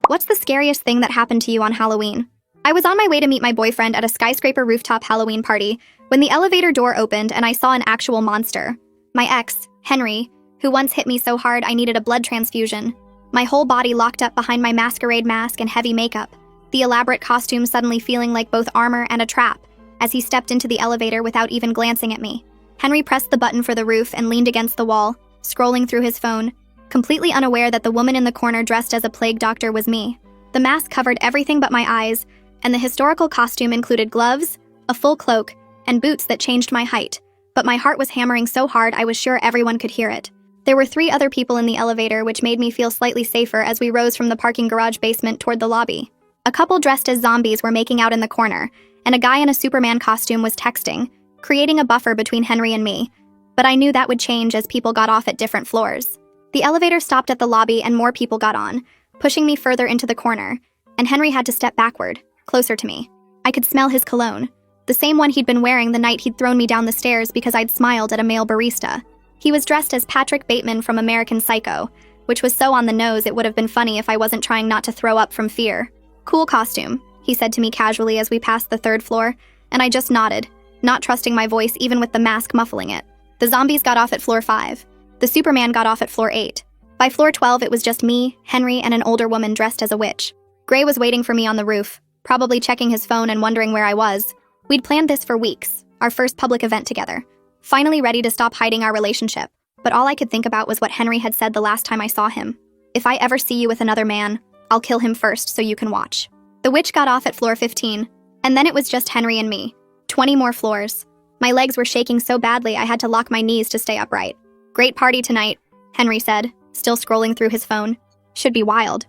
What's the scariest thing that happened to you on Halloween? I was on my way to meet my boyfriend at a skyscraper rooftop Halloween party when the elevator door opened and I saw an actual monster. My ex, Henry, who once hit me so hard I needed a blood transfusion. My whole body locked up behind my masquerade mask and heavy makeup, the elaborate costume suddenly feeling like both armor and a trap as he stepped into the elevator without even glancing at me. Henry pressed the button for the roof and leaned against the wall, scrolling through his phone, completely unaware that the woman in the corner dressed as a plague doctor was me. The mask covered everything but my eyes, and the historical costume included gloves, a full cloak, and boots that changed my height. But my heart was hammering so hard I was sure everyone could hear it. There were 3 other people in the elevator, which made me feel slightly safer as we rose from the parking garage basement toward the lobby. A couple dressed as zombies were making out in the corner, and a guy in a Superman costume was texting, creating a buffer between Henry and me. But I knew that would change as people got off at different floors. The elevator stopped at the lobby and more people got on, pushing me further into the corner, and Henry had to step backward, closer to me. I could smell his cologne, the same one he'd been wearing the night he'd thrown me down the stairs because I'd smiled at a male barista. He was dressed as Patrick Bateman from American Psycho, which was so on the nose it would have been funny if I wasn't trying not to throw up from fear. "Cool costume," he said to me casually as we passed the 3rd floor, and I just nodded, not trusting my voice even with the mask muffling it. The zombies got off at floor 5. The Superman got off at floor 8. By floor 12, it was just me, Henry, and an older woman dressed as a witch. Gray was waiting for me on the roof, probably checking his phone and wondering where I was. We'd planned this for weeks, our first public event together, finally ready to stop hiding our relationship. But all I could think about was what Henry had said the last time I saw him. "If I ever see you with another man, I'll kill him first so you can watch." The witch got off at floor 15, and then it was just Henry and me. 20 more floors. My legs were shaking so badly I had to lock my knees to stay upright. "Great party tonight," Henry said, still scrolling through his phone. "Should be wild."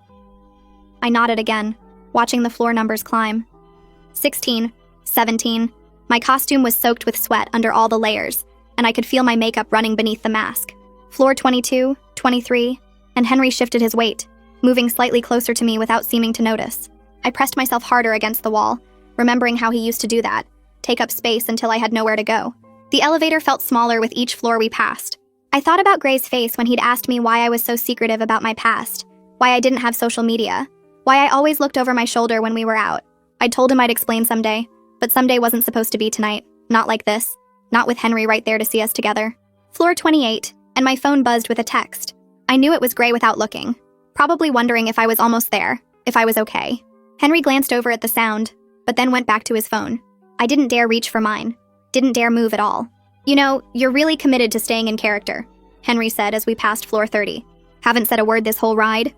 I nodded again, watching the floor numbers climb. 16, 17. My costume was soaked with sweat under all the layers, and I could feel my makeup running beneath the mask. Floor 22, 23, and Henry shifted his weight, moving slightly closer to me without seeming to notice. I pressed myself harder against the wall, remembering how he used to do that, take up space until I had nowhere to go. The elevator felt smaller with each floor we passed. I thought about Gray's face when he'd asked me why I was so secretive about my past, why I didn't have social media, why I always looked over my shoulder when we were out. I told him I'd explain someday, but someday wasn't supposed to be tonight, not like this, not with Henry right there to see us together. Floor 28, and my phone buzzed with a text. I knew it was Gray without looking, probably wondering if I was almost there, if I was okay. Henry glanced over at the sound, but then went back to his phone. I didn't dare reach for mine, didn't dare move at all. "You know, you're really committed to staying in character," Henry said as we passed floor 30. "Haven't said a word this whole ride?"